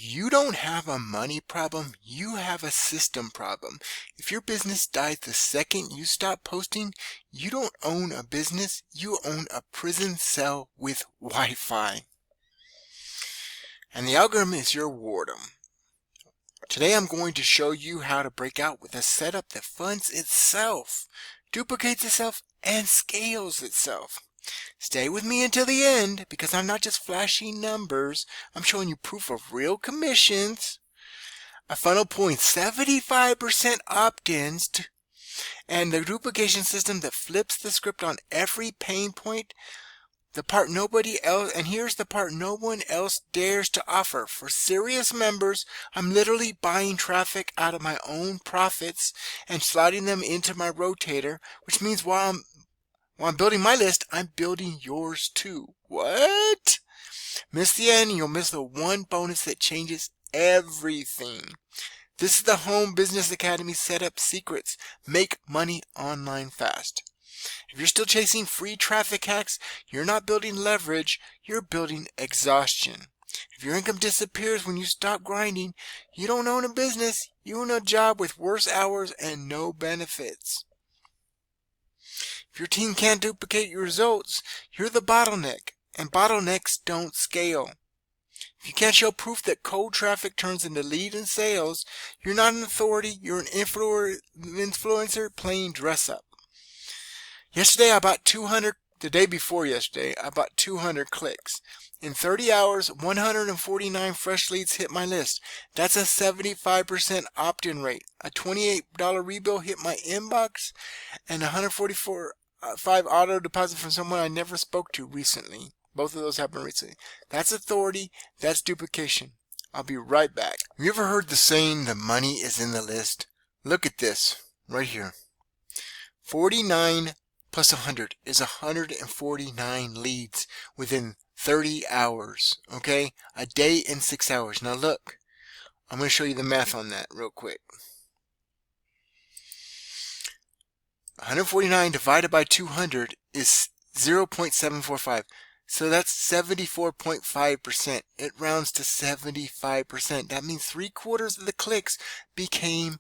You don't have a money problem, you have a system problem. If your business dies the second you stop posting, you don't own a business, you own a prison cell with Wi-Fi. And the algorithm is your warden. Today I'm going to show you how to break out with a setup that funds itself, duplicates itself, and scales itself. Stay with me until the end because I'm not just flashing numbers, I'm showing you proof of real commissions, a funnel pulling 75% opt-ins, and the duplication system that flips the script on every pain point. The part nobody else, and here's the part no one else dares to offer. For serious members, I'm literally buying traffic out of my own profits and sliding them into my rotator, which means while I'm building my list, I'm building yours too. What? Miss the end, and you'll miss the one bonus that changes everything. This is the Home Business Academy Setup Secrets. Make money online fast. If you're still chasing free traffic hacks, you're not building leverage, you're building exhaustion. If your income disappears when you stop grinding, you don't own a business, you own a job with worse hours and no benefits. If your team can't duplicate your results, you're the bottleneck, and bottlenecks don't scale. If you can't show proof that cold traffic turns into lead and sales, you're not an authority, you're an influencer playing dress up. Yesterday I bought 200, the day before yesterday, I bought 200 clicks. In 30 hours, 149 fresh leads hit my list. That's a 75% opt-in rate. A $28 rebill hit my inbox, and 145 auto deposit from someone I never spoke to recently. Both of those happened recently. That's authority, that's duplication. I'll be right back. Have you ever heard the saying, the money is in the list? Look at this, right here. 49 plus 100 is 149 leads within 30 hours, okay? A day and 6 hours. Now look, I'm going to show you the math on that real quick. 149 divided by 200 is 0.745. So that's 74.5%. It rounds to 75%. That means 3/4 of the clicks became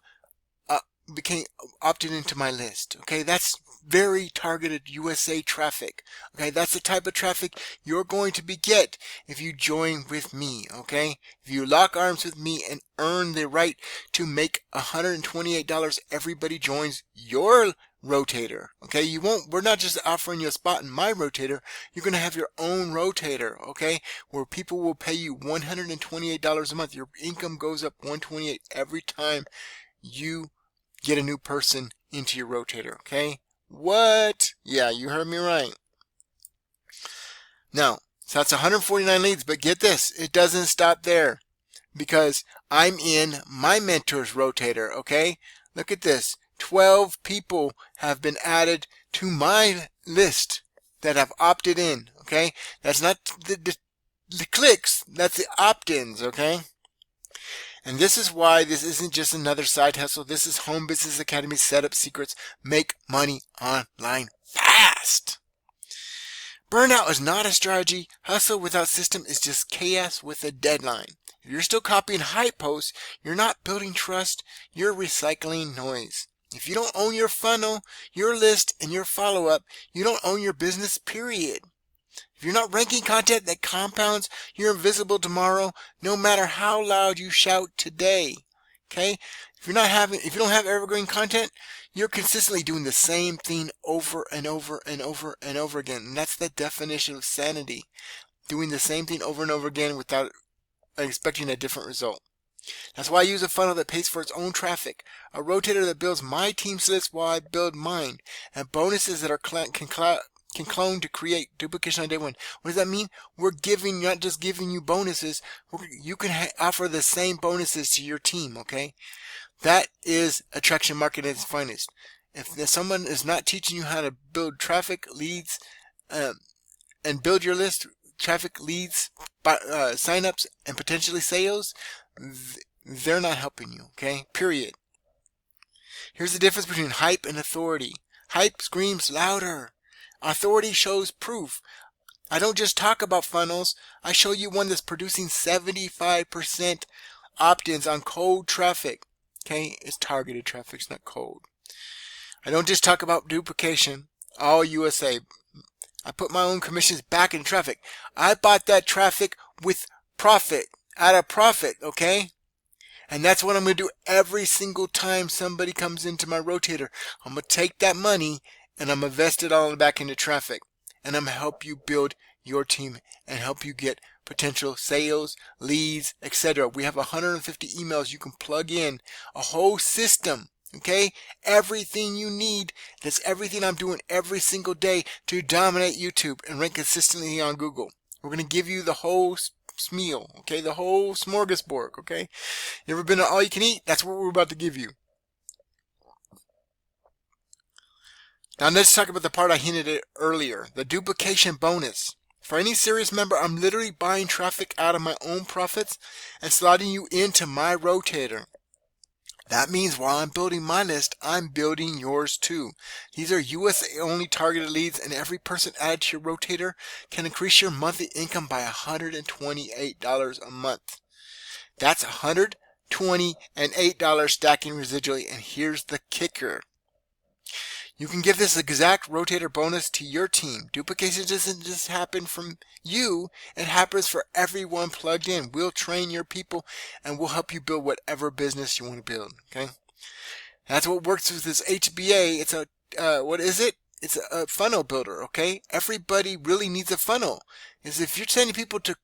opted into my list. Okay, that's very targeted USA traffic. Okay, that's the type of traffic you're going to get if you join with me. Okay, if you lock arms with me and earn the right to make $128, everybody joins your rotator. Okay, we're not just offering you a spot in my rotator, you're going to have your own rotator, okay, where people will pay you $128 a month. Your income goes up $128 every time you get a new person into your rotator, okay? What? Yeah, you heard me right. Now, so that's 149 leads, but get this, it doesn't stop there because I'm in my mentor's rotator, okay? Look at this. 12 people have been added to my list that have opted in, okay? That's not the clicks, that's the opt-ins, okay? And this is why this isn't just another side hustle. This is Home Business Academy Setup Secrets. Make money online fast. Burnout is not a strategy. Hustle without system is just chaos with a deadline. If you're still copying hype posts, you're not building trust. You're recycling noise. If you don't own your funnel, your list, and your follow-up, you don't own your business, period. If you're not ranking content that compounds, you're invisible tomorrow, no matter how loud you shout today. Okay? If you don't have evergreen content, you're consistently doing the same thing over and over and over and over again. And that's the definition of sanity. Doing the same thing over and over again without expecting a different result. That's why I use a funnel that pays for its own traffic, a rotator that builds my team's list while I build mine, and bonuses that can clone to create duplication on day one. What does that mean? We're not just giving you bonuses. You can offer the same bonuses to your team, okay? That is attraction marketing at its finest. If someone is not teaching you how to build traffic, leads, and build your list, traffic, leads, signups, and potentially sales, they're not helping you, okay? Period. Here's the difference between hype and authority. Hype screams louder. Authority shows proof. I don't just talk about funnels. I show you one that's producing 75% opt-ins on cold traffic. Okay, it's targeted traffic, it's not cold. I don't just talk about duplication, all USA. I put my own commissions back in traffic. I bought that traffic with profit, at a profit, okay? And that's what I'm going to do every single time somebody comes into my rotator. I'm going to take that money and I'm going to invest it all back into traffic. And I'm going to help you build your team and help you get potential sales, leads, etc. We have 150 emails you can plug in, a whole system, okay? Everything you need. That's everything I'm doing every single day to dominate YouTube and rank consistently on Google. We're going to give you the whole meal, okay? The whole smorgasbord, okay? You ever been to all you can eat? That's what we're about to give you. Now let's talk about the part I hinted at earlier, the duplication bonus. For any serious member, I'm literally buying traffic out of my own profits and slotting you into my rotator. That means while I'm building my list, I'm building yours too. These are USA only targeted leads, and every person added to your rotator can increase your monthly income by $128 a month. That's $128 stacking residually, and here's the kicker. You can give this exact rotator bonus to your team. Duplication doesn't just happen from you, it happens for everyone plugged in. We'll train your people and we'll help you build whatever business you want to build. Okay, that's what works with this HBA. It's a what is it? It's a funnel builder. Okay, everybody really needs a funnel. Is if you're sending people to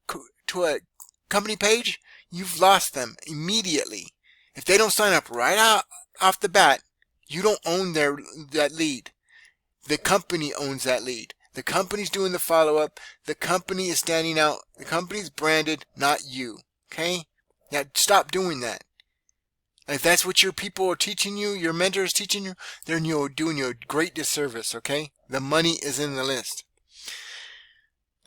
a company page, you've lost them immediately. If they don't sign up right out off the bat, you don't own that lead. The company owns that lead. The company's doing the follow-up. The company is standing out. The company's branded, not you. Okay? Now stop doing that. If that's what your people are teaching you, your mentor is teaching you, then you're doing you a great disservice. Okay? The money is in the list.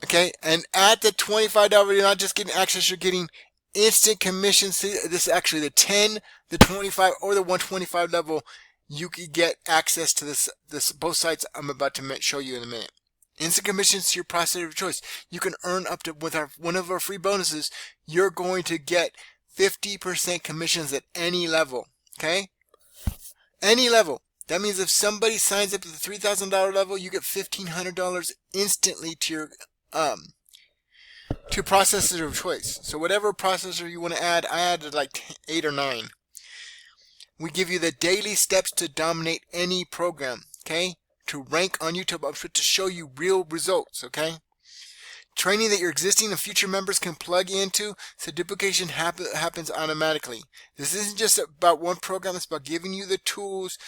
Okay? And at the $25, you're not just getting access, you're getting instant commission. See, this is actually the 10, the 25, or the 125 level. You can get access to this both sites I'm about to show you in a minute. Instant commissions to your processor of choice. You can earn up to, with one of our free bonuses, you're going to get 50% commissions at any level. Okay? Any level. That means if somebody signs up at the $3,000 level, you get $1,500 instantly to your processor of choice. So whatever processor you want to add, I added like 8 or 9. We give you the daily steps to dominate any program, okay? To rank on YouTube, to show you real results, okay? Training that your existing and future members can plug into so duplication happens automatically. This isn't just about one program, it's about giving you the tools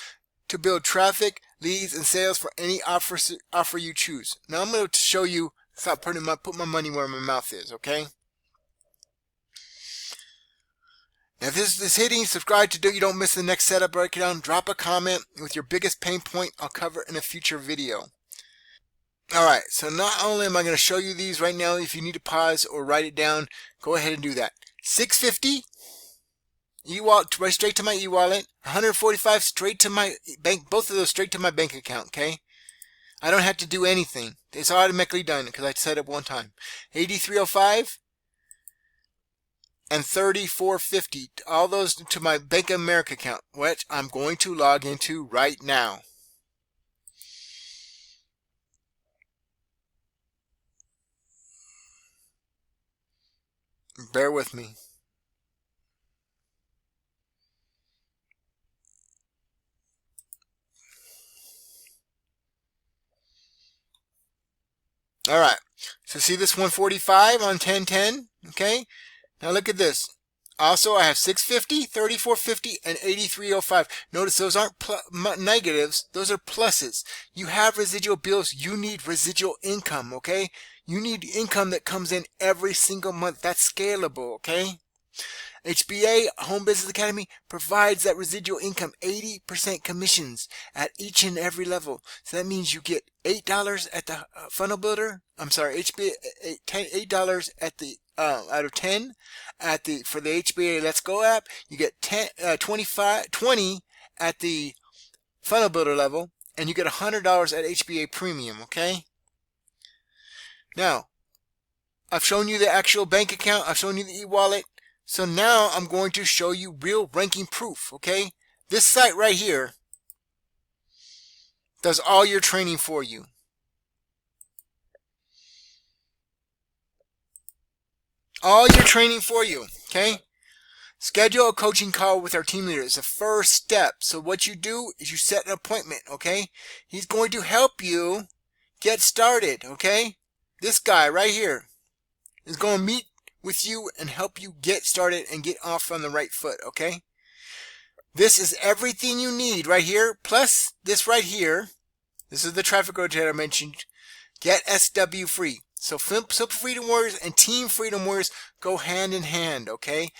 to build traffic, leads, and sales for any offer you choose. Now I'm going to show you, put my money where my mouth is, okay? Now, if this is hitting, subscribe to you don't miss the next setup breakdown. Drop a comment with your biggest pain point. I'll cover it in a future video. Alright, so not only am I going to show you these right now, if you need to pause or write it down, go ahead and do that. $650 e-wallet, right straight to my e-wallet. $145 straight to my bank, both of those straight to my bank account, okay? I don't have to do anything. It's automatically done because I set up one time. $83.05 and $34.50, all those to my Bank of America account, which I'm going to log into right now. Bear with me. Alright, so see this 145 on 1010, okay? Now look at this. Also, I have $650, $34.50, and $83.05. Notice those aren't negatives. Those are pluses. You have residual bills. You need residual income, okay? You need income that comes in every single month. That's scalable, okay? HBA, Home Business Academy, provides that residual income, 80% commissions at each and every level. So that means you get $8 at the funnel builder. I'm sorry, HBA, $8 at the out of 10 at the for the HBA Let's Go app. You get 20 at the funnel builder level, and you get $100 at HBA Premium. Okay. Now, I've shown you the actual bank account. I've shown you the e-wallet. So now I'm going to show you real ranking proof, okay? This site right here does all your training for you. All your training for you, okay? Schedule a coaching call with our team leader. It's the first step. So what you do is you set an appointment, okay? He's going to help you get started, okay? This guy right here is going to meet with you and help you get started and get off on the right foot, okay? This is everything you need right here, plus this right here. This is the traffic rotator I mentioned. Get SW free. So Simple Freedom Warriors and Team Freedom Warriors go hand in hand, okay?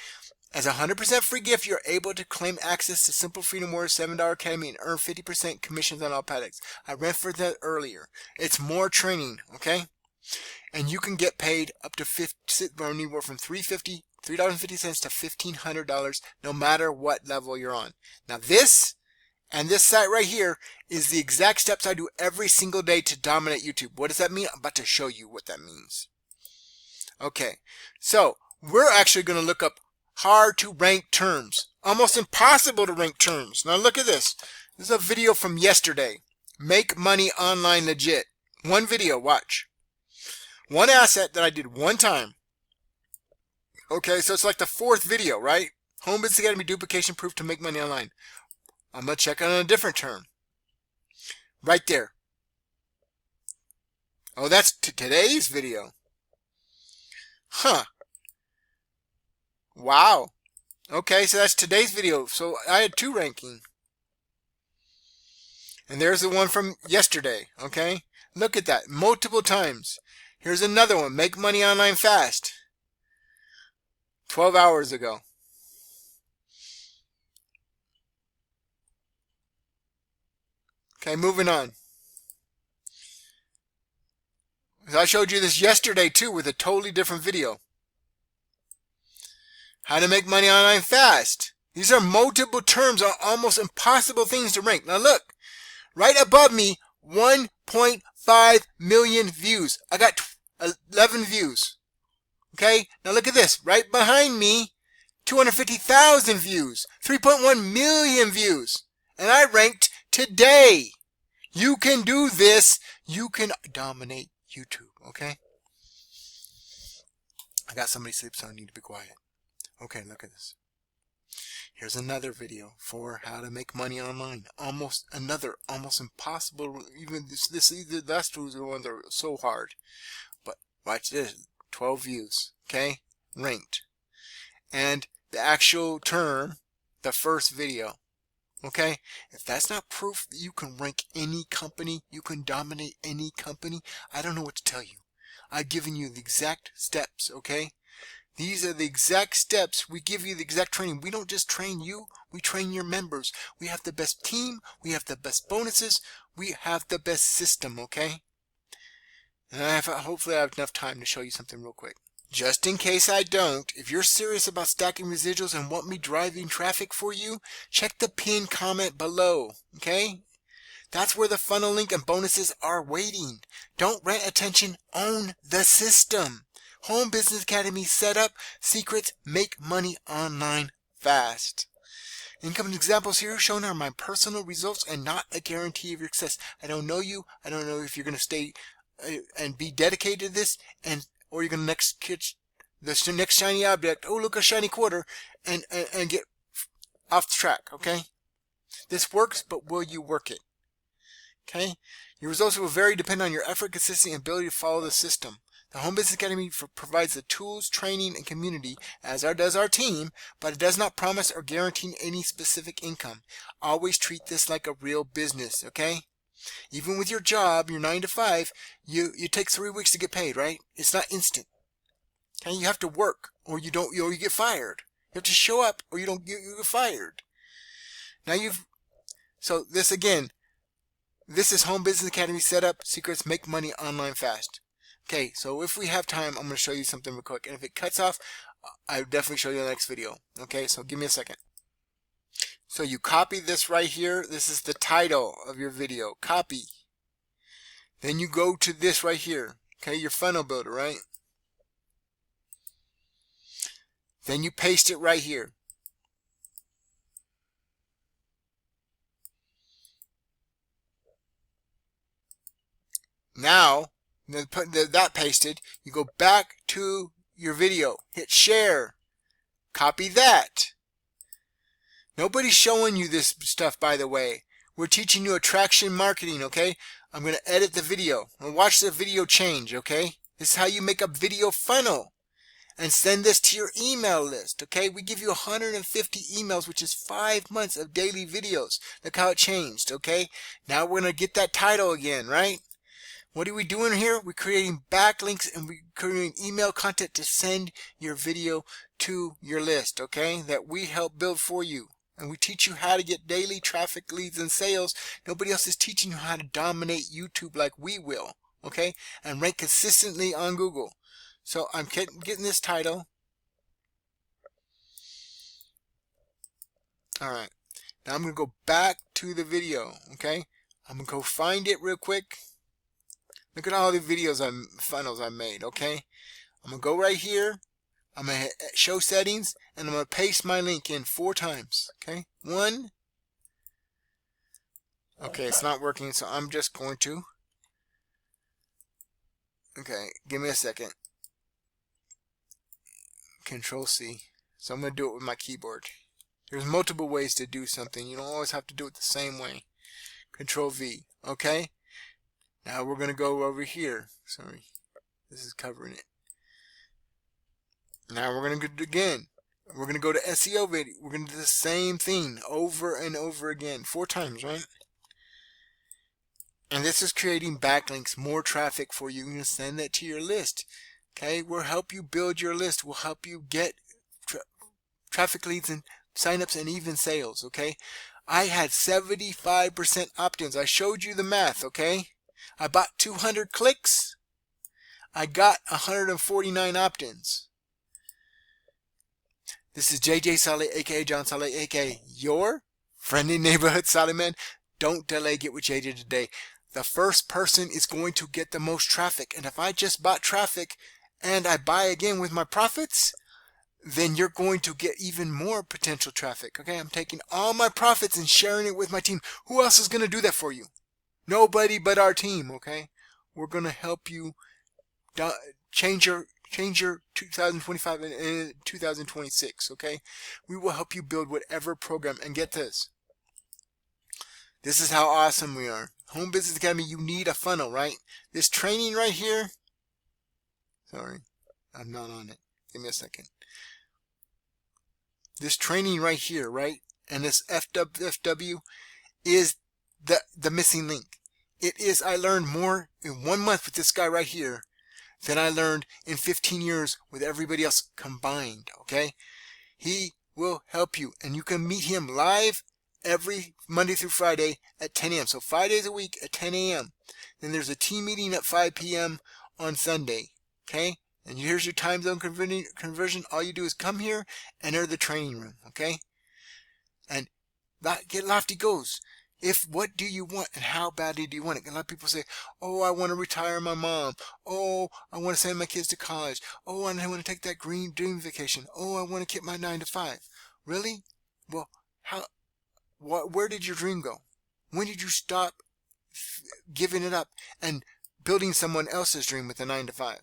As a 100% free gift, you're able to claim access to Simple Freedom Warriors $7 Academy and earn 50% commissions on all products. I referred that earlier. It's more training, okay? And you can get paid up to anywhere from $3.50 to $1,500 no matter what level you're on. Now this and this site right here is the exact steps I do every single day to dominate YouTube. What does that mean? I'm about to show you what that means. Okay, so we're actually going to look up hard to rank terms. Almost impossible to rank terms. Now look at this. This is a video from yesterday. Make money online legit. One video, watch. One asset that I did one time. Okay, so it's like the fourth video, right? Home Business Academy duplication proof to make money online. I'm going to check on a different term. Right there. Oh, that's today's video. Huh. Wow. Okay, so that's today's video. So I had two ranking. And there's the one from yesterday. Okay. Look at that. Multiple times. Here's another one. Make money online fast. 12 hours ago. Okay, moving on. I showed you this yesterday too with a totally different video. How to make money online fast. These are multiple terms, are almost impossible things to rank. Now look, right above me, 1.5 million views. I got 11 views. Okay, now look at this. Right behind me, 250,000 views, 3.1 million views. And I ranked today. You can do this. You can dominate YouTube, okay? I got somebody asleep, so I need to be quiet. Okay, look at this. Here's another video for how to make money online. Almost impossible. Even the last two ones are so hard. But watch this. 12 views, okay? Ranked. And the actual term, the first video. Okay? If that's not proof that you can rank any company, you can dominate any company, I don't know what to tell you. I've given you the exact steps, okay? These are the exact steps. We give you the exact training. We don't just train you, we train your members. We have the best team, we have the best bonuses, we have the best system, okay? And hopefully I have enough time to show you something real quick. Just in case I don't, if you're serious about stacking residuals and want me driving traffic for you, check the pinned comment below, okay? That's where the funnel link and bonuses are waiting. Don't rent attention, own the system. Home Business Academy setup, secrets, make money online fast. Income examples here shown are my personal results and not a guarantee of your success. I don't know you. I don't know if you're going to stay and be dedicated to this, or you're going to next catch the next shiny object. Oh, look, a shiny quarter, and get off the track. Okay, this works, but will you work it? Okay, your results will vary depending on your effort, consistency, and ability to follow the system. The Home Business Academy provides the tools, training, and community, as does our team, but it does not promise or guarantee any specific income. Always treat this like a real business, okay? Even with your job, your 9 to 5, you take 3 weeks to get paid, right? It's not instant. Okay, you have to work, or you get fired. You have to show up, or you get fired. Now so this again, this is Home Business Academy setup, secrets, make money online fast. Okay, so if we have time, I'm going to show you something real quick. And if it cuts off, I'll definitely show you in the next video. Okay, so give me a second. So you copy this right here. This is the title of your video. Copy. Then you go to this right here. okay, your funnel builder, right? Then you paste it right here. Now, that pasted, you go back to your video, hit share, copy that. Nobody's showing you this stuff, by the way. We're teaching you attraction marketing, okay? I'm going to edit the video and watch the video change, okay? This is how you make a video funnel and send this to your email list, okay? We give you 150 emails, which is 5 months of daily videos. Look how it changed, okay? Now we're going to get that title again, right? What are we doing here? We're creating backlinks and we're creating email content to send your video to your list, okay? That we help build for you. And we teach you how to get daily traffic, leads, and sales. Nobody else is teaching you how to dominate YouTube like we will, okay? And rank consistently on Google. So I'm getting this title. Alright. Now I'm going to go back to the video, okay? I'm going to go find it real quick. Look at all the videos funnels I made, okay? I'm going to go right here. I'm going to hit show settings and I'm going to paste my link in 4 times, okay? 1. Okay, it's not working, so I'm just going to. Okay, give me a second. Control C. So I'm going to do it with my keyboard. There's multiple ways to do something. You don't always have to do it the same way. Control V, okay? Now we're going to go over here. Sorry, this is covering it. Now we're going to do it again. We're going to go to SEO video. We're going to do the same thing over and over again. 4 times, right? And this is creating backlinks, more traffic for you. You're going to send that to your list. Okay, we'll help you build your list. We'll help you get traffic leads and signups and even sales. Okay, I had 75% opt-ins. I showed you the math. Okay, I bought 200 clicks. I got 149 opt-ins. This is JJ Saleh, aka John Saleh, aka your friendly neighborhood Saleh man. Don't delay, get with JJ today. The first person is going to get the most traffic. And if I just bought traffic and I buy again with my profits, then you're going to get even more potential traffic. Okay, I'm taking all my profits and sharing it with my team. Who else is going to do that for you? Nobody but our team. Okay, we're going to help you change your 2025 and 2026. Okay, we will help you build whatever program. And get this. This is how awesome we are. Home Business Academy, you need a funnel, right? This training right here. Sorry, I'm not on it. Give me a second. This training right here, right? And this FW is the missing link. It is, I learned more in 1 month with this guy right here than I learned in 15 years with everybody else combined, okay? He will help you, and you can meet him live every Monday through Friday at 10 a.m. So 5 days a week at 10 a.m. Then there's a team meeting at 5 p.m. on Sunday, okay? And here's your time zone conversion. All you do is come here, enter the training room, okay? And get lofty goals. What do you want and how badly do you want it? A lot of people say, oh, I want to retire my mom. Oh, I want to send my kids to college. Oh, I want to take that green dream vacation. Oh, I want to keep my 9 to 5. Really? Well, where did your dream go? When did you stop giving it up and building someone else's dream with a 9 to 5?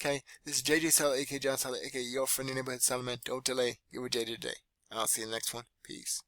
Okay, this is JJ Saleh, aka John Saleh, aka your friendly neighborhood Saleh man. Don't delay. Get with JJ today. And I'll see you in the next one. Peace.